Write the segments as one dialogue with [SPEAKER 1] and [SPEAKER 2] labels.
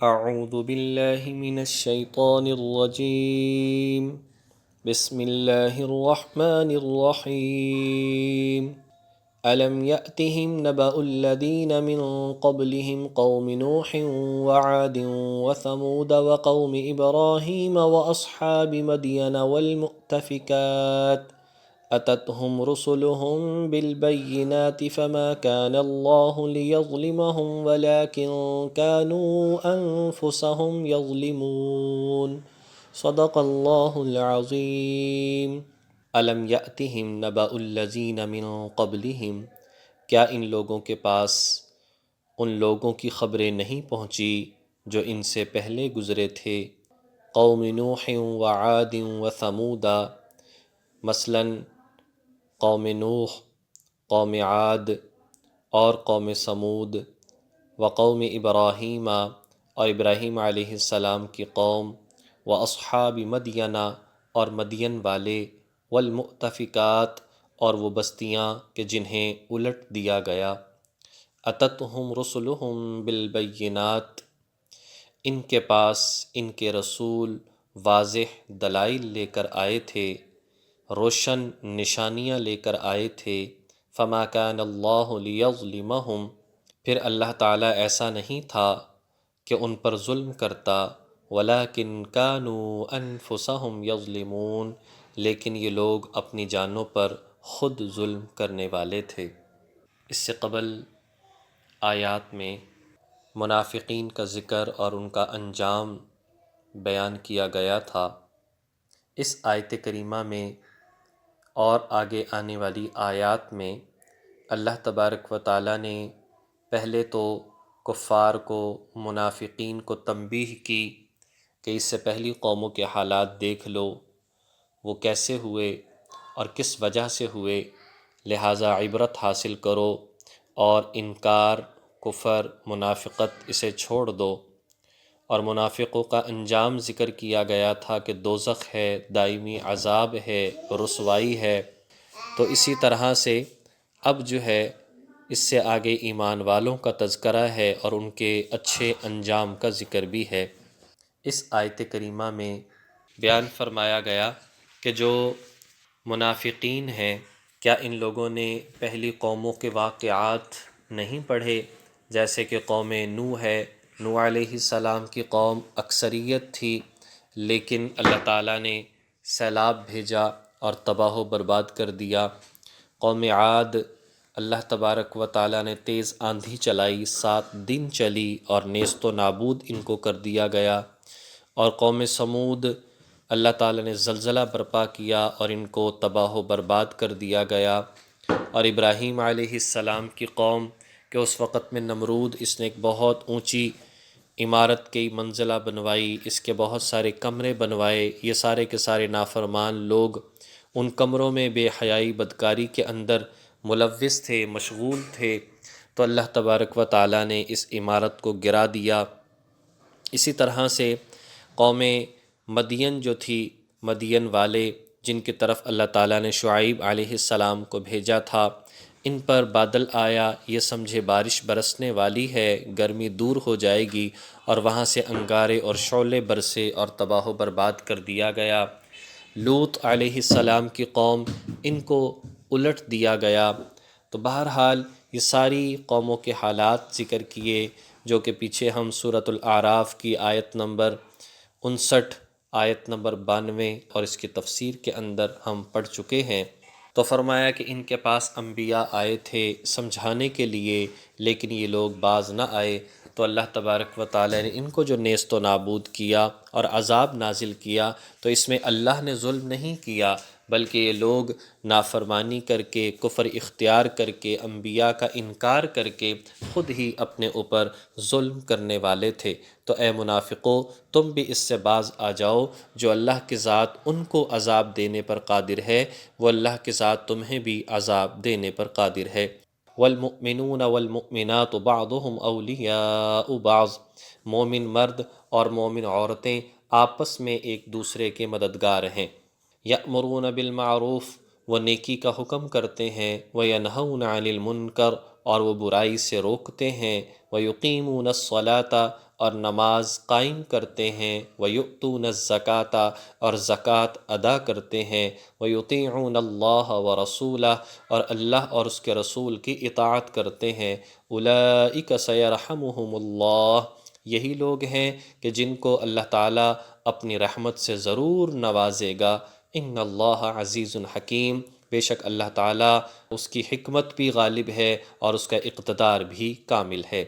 [SPEAKER 1] اعوذ باللہ من الشیطان الرجیم بسم اللہ الرحمن الرحیم ألم يأتهم نبأ الذين من قبلهم قوم نوح وعاد وثمود وقوم إبراهيم وأصحاب مدين والمؤتفكات أتتهم رسلهم بالبينات فما كان الله ليظلمهم ولكن كانوا أنفسهم يظلمون صدق الله العظيم۔ الم یأتہم نبأ الذین من قبلہم، کیا ان لوگوں کے پاس ان لوگوں کی خبریں نہیں پہنچی جو ان سے پہلے گزرے تھے، قوم نوح وعاد وثمود، مثلاً قوم نوح، قوم عاد اور قوم سمود، وقوم ابراہیم اور ابراہیم علیہ السلام کی قوم، واصحاب مدین اور مدین والے، والمؤتفکات اور وہ بستیاں کہ جنہیں الٹ دیا گیا، اتتہم رسلہم بالبینات، ان کے پاس ان کے رسول واضح دلائل لے کر آئے تھے، روشن نشانیاں لے کر آئے تھے، فما کان اللہ لیظلمہم، پھر اللہ تعالیٰ ایسا نہیں تھا کہ ان پر ظلم کرتا، ولیکن کانوا انفسہم یظلمون، لیکن یہ لوگ اپنی جانوں پر خود ظلم کرنے والے تھے۔ اس سے قبل آیات میں منافقین کا ذکر اور ان کا انجام بیان کیا گیا تھا۔ اس آیت کریمہ میں اور آگے آنے والی آیات میں اللہ تبارک و تعالیٰ نے پہلے تو کفار کو، منافقین کو تنبیہ کی کہ اس سے پہلی قوموں کے حالات دیکھ لو، وہ کیسے ہوئے اور کس وجہ سے ہوئے، لہٰذا عبرت حاصل کرو اور انکار، کفر، منافقت اسے چھوڑ دو۔ اور منافقوں کا انجام ذکر کیا گیا تھا کہ دوزخ ہے، دائمی عذاب ہے، رسوائی ہے۔ تو اسی طرح سے اب جو ہے اس سے آگے ایمان والوں کا تذکرہ ہے اور ان کے اچھے انجام کا ذکر بھی ہے۔ اس آیت کریمہ میں بیان فرمایا گیا کہ جو منافقین ہیں، کیا ان لوگوں نے پہلی قوموں کے واقعات نہیں پڑھے؟ جیسے کہ قوم نوح ہے، نوح علیہ السلام کی قوم اکثریت تھی، لیکن اللہ تعالیٰ نے سیلاب بھیجا اور تباہ و برباد کر دیا۔ قوم عاد، اللہ تبارک و تعالیٰ نے تیز آندھی چلائی، 7 دن چلی اور نیست و نابود ان کو کر دیا گیا۔ اور قوم سمود، اللہ تعالیٰ نے زلزلہ برپا کیا اور ان کو تباہ و برباد کر دیا گیا۔ اور ابراہیم علیہ السلام کی قوم کہ اس وقت میں نمرود، اس نے ایک بہت اونچی عمارت کی منزلہ بنوائی، اس کے بہت سارے کمرے بنوائے، یہ سارے کے سارے نافرمان لوگ ان کمروں میں بے حیائی بدکاری کے اندر ملوث تھے، مشغول تھے، تو اللہ تبارک و تعالیٰ نے اس عمارت کو گرا دیا۔ اسی طرح سے قوم مدین جو تھی، مدین والے جن کی طرف اللہ تعالیٰ نے شعیب علیہ السلام کو بھیجا تھا، ان پر بادل آیا، یہ سمجھے بارش برسنے والی ہے، گرمی دور ہو جائے گی، اور وہاں سے انگارے اور شعلے برسے اور تباہ و برباد کر دیا گیا۔ لوط علیہ السلام کی قوم، ان کو الٹ دیا گیا۔ تو بہرحال یہ ساری قوموں کے حالات ذکر کیے جو کہ پیچھے ہم سورۃ الاعراف کی آیت نمبر 59، آیت نمبر 92 اور اس کی تفسیر کے اندر ہم پڑھ چکے ہیں۔ تو فرمایا کہ ان کے پاس انبیاء آئے تھے سمجھانے کے لیے، لیکن یہ لوگ باز نہ آئے، تو اللہ تبارک و تعالی نے ان کو جو نیست و نابود کیا اور عذاب نازل کیا، تو اس میں اللہ نے ظلم نہیں کیا، بلکہ یہ لوگ نافرمانی کر کے، کفر اختیار کر کے، انبیاء کا انکار کر کے خود ہی اپنے اوپر ظلم کرنے والے تھے۔ تو اے منافقو، تم بھی اس سے باز آ جاؤ، جو اللہ کی ذات ان کو عذاب دینے پر قادر ہے، وہ اللہ کی ذات تمہیں بھی عذاب دینے پر قادر ہے۔ والمؤمنون والمؤمنات بعضهم اولیاء بعض، مومن مرد اور مومن عورتیں آپس میں ایک دوسرے کے مددگار ہیں۔ یأمرون بالمعروف، وہ نیکی کا حکم کرتے ہیں، وینہون عن المنکر، اور وہ برائی سے روکتے ہیں، وَيُقِيمُونَ الصَّلَاةَ اور نماز قائم کرتے ہیں، وَيُؤْتُونَ الزَّكَاةَ اور زکوٰۃ ادا کرتے ہیں، وَيُطِيعُونَ اللَّهَ وَرَسُولَهُ اور اللہ اور اس کے رسول کی اطاعت کرتے ہیں، أُولَئِكَ سَيَرْحَمُهُمُ اللَّهُ یہی لوگ ہیں کہ جن کو اللہ تعالیٰ اپنی رحمت سے ضرور نوازے گا۔ ان اللہ عزیز حکیم، بے شک اللہ تعالیٰ اس کی حکمت بھی غالب ہے اور اس کا اقتدار بھی کامل ہے۔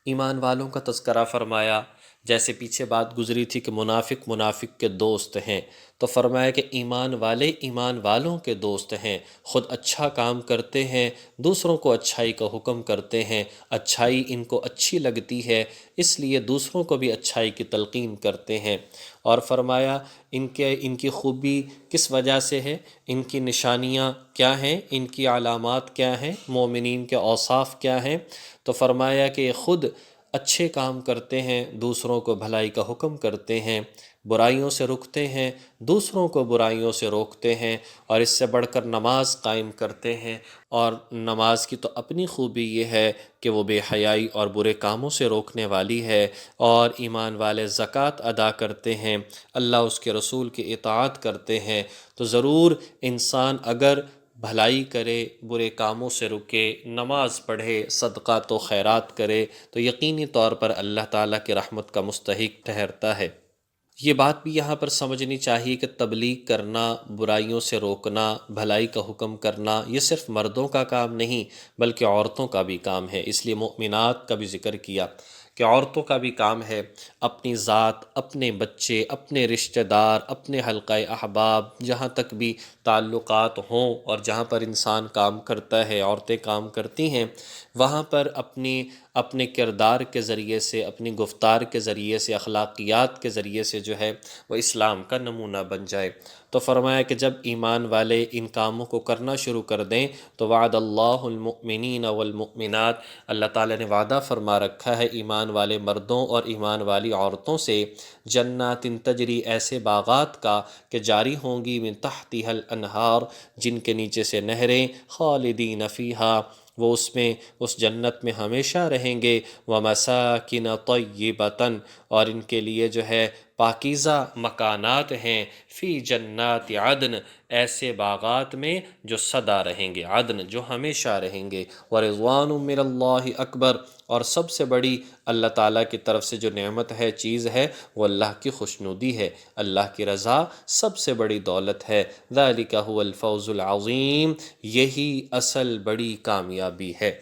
[SPEAKER 1] ایمان والوں کا تذکرہ فرمایا، جیسے پیچھے بات گزری تھی کہ منافق منافق کے دوست ہیں، تو فرمایا کہ ایمان والے ایمان والوں کے دوست ہیں، خود اچھا کام کرتے ہیں، دوسروں کو اچھائی کا حکم کرتے ہیں، اچھائی ان کو اچھی لگتی ہے اس لیے دوسروں کو بھی اچھائی کی تلقین کرتے ہیں۔ اور فرمایا ان کی خوبی کس وجہ سے ہے، ان کی نشانیاں کیا ہیں، ان کی علامات کیا ہیں، مومنین کے اوصاف کیا ہیں، تو فرمایا کہ خود اچھے کام کرتے ہیں، دوسروں کو بھلائی کا حکم کرتے ہیں، برائیوں سے رکتے ہیں، دوسروں کو برائیوں سے روکتے ہیں، اور اس سے بڑھ کر نماز قائم کرتے ہیں۔ اور نماز کی تو اپنی خوبی یہ ہے کہ وہ بے حیائی اور برے کاموں سے روکنے والی ہے، اور ایمان والے زکوٰۃ ادا کرتے ہیں، اللہ اس کے رسول کی اطاعت کرتے ہیں۔ تو ضرور انسان اگر بھلائی کرے، برے کاموں سے رکے، نماز پڑھے، صدقات و خیرات کرے، تو یقینی طور پر اللہ تعالیٰ کی رحمت کا مستحق ٹھہرتا ہے۔ یہ بات بھی یہاں پر سمجھنی چاہیے کہ تبلیغ کرنا، برائیوں سے روکنا، بھلائی کا حکم کرنا، یہ صرف مردوں کا کام نہیں بلکہ عورتوں کا بھی کام ہے۔ اس لیے مؤمنات کا بھی ذکر کیا کہ عورتوں کا بھی کام ہے اپنی ذات، اپنے بچے، اپنے رشتہ دار، اپنے حلقہ احباب، جہاں تک بھی تعلقات ہوں اور جہاں پر انسان کام کرتا ہے، عورتیں کام کرتی ہیں، وہاں پر اپنے کردار کے ذریعے سے، اپنی گفتار کے ذریعے سے، اخلاقیات کے ذریعے سے جو ہے وہ اسلام کا نمونہ بن جائے۔ تو فرمایا کہ جب ایمان والے ان کاموں کو کرنا شروع کر دیں تو وعد اللہ المؤمنین والمؤمنات، اللہ تعالیٰ نے وعدہ فرما رکھا ہے ایمان والے مردوں اور ایمان والی عورتوں سے، جنات تجری ایسے باغات کا کہ جاری ہوں گی من تحتها الانہار، جن کے نیچے سے نہریں، خالدین فیہا، وہ اس جنت میں ہمیشہ رہیں گے، وَمَسَاكِنَ طَيِّبَةً اور ان کے لیے جو ہے پاکیزہ مکانات ہیں، فی جنات عدن ایسے باغات میں جو سدا رہیں گے، عدن جو ہمیشہ رہیں گے، وَرِضْوَانٌ مِّنَ اللَّهِ اکبر اور سب سے بڑی اللہ تعالیٰ کی طرف سے جو نعمت ہے، چیز ہے، وہ اللہ کی خوشنودی ہے، اللہ کی رضا سب سے بڑی دولت ہے، ذَلِكَ هُوَ الْفَوْزُ الْعَظِيمُ یہی اصل بڑی کامیابی ہے۔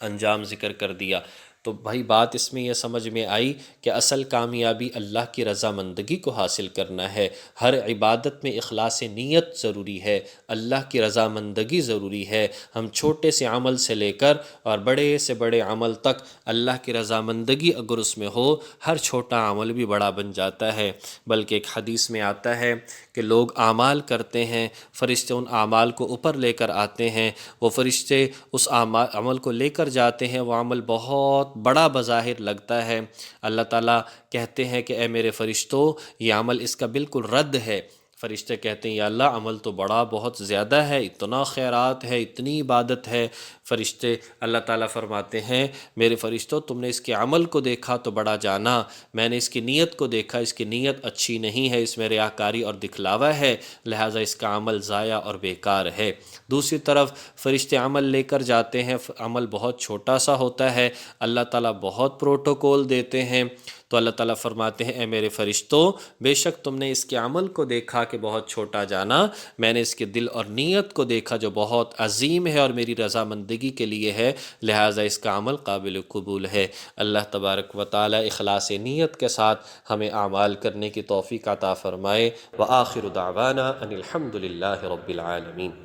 [SPEAKER 1] انجام ذکر کر دیا تو بھائی بات اس میں یہ سمجھ میں آئی کہ اصل کامیابی اللہ کی رضامندگی کو حاصل کرنا ہے۔ ہر عبادت میں اخلاص نیت ضروری ہے، اللہ کی رضامندگی ضروری ہے۔ ہم چھوٹے سے عمل سے لے کر اور بڑے سے بڑے عمل تک اللہ کی رضامندگی اگر اس میں ہو، ہر چھوٹا عمل بھی بڑا بن جاتا ہے۔ بلکہ ایک حدیث میں آتا ہے کہ لوگ اعمال کرتے ہیں، فرشتے ان اعمال کو اوپر لے کر آتے ہیں، وہ فرشتے اس عمل کو لے کر جاتے ہیں، وہ عمل بہت بڑا بظاہر لگتا ہے، اللہ تعالیٰ کہتے ہیں کہ اے میرے فرشتوں یہ عمل اس کا بالکل رد ہے۔ فرشتے کہتے ہیں یا اللہ عمل تو بڑا بہت زیادہ ہے، اتنا خیرات ہے، اتنی عبادت ہے۔ فرشتے اللہ تعالیٰ فرماتے ہیں میرے فرشتوں تم نے اس کے عمل کو دیکھا تو بڑا جانا، میں نے اس کی نیت کو دیکھا، اس کی نیت اچھی نہیں ہے، اس میں ریاکاری اور دکھلاوا ہے، لہٰذا اس کا عمل ضائع اور بیکار ہے۔ دوسری طرف فرشتے عمل لے کر جاتے ہیں، عمل بہت چھوٹا سا ہوتا ہے، اللہ تعالیٰ بہت پروٹوکول دیتے ہیں، تو اللہ تعالیٰ فرماتے ہیں اے میرے فرشتوں بے شک تم نے اس کے عمل کو دیکھا کہ بہت چھوٹا جانا، میں نے اس کے دل اور نیت کو دیکھا جو بہت عظیم ہے اور میری رضامندگی کے لیے ہے، لہٰذا اس کا عمل قابل قبول ہے۔ اللہ تبارک و تعالیٰ اخلاص نیت کے ساتھ ہمیں اعمال کرنے کی توفیق عطا فرمائے۔ وآخر دعوانا ان الحمد للہ رب العالمین۔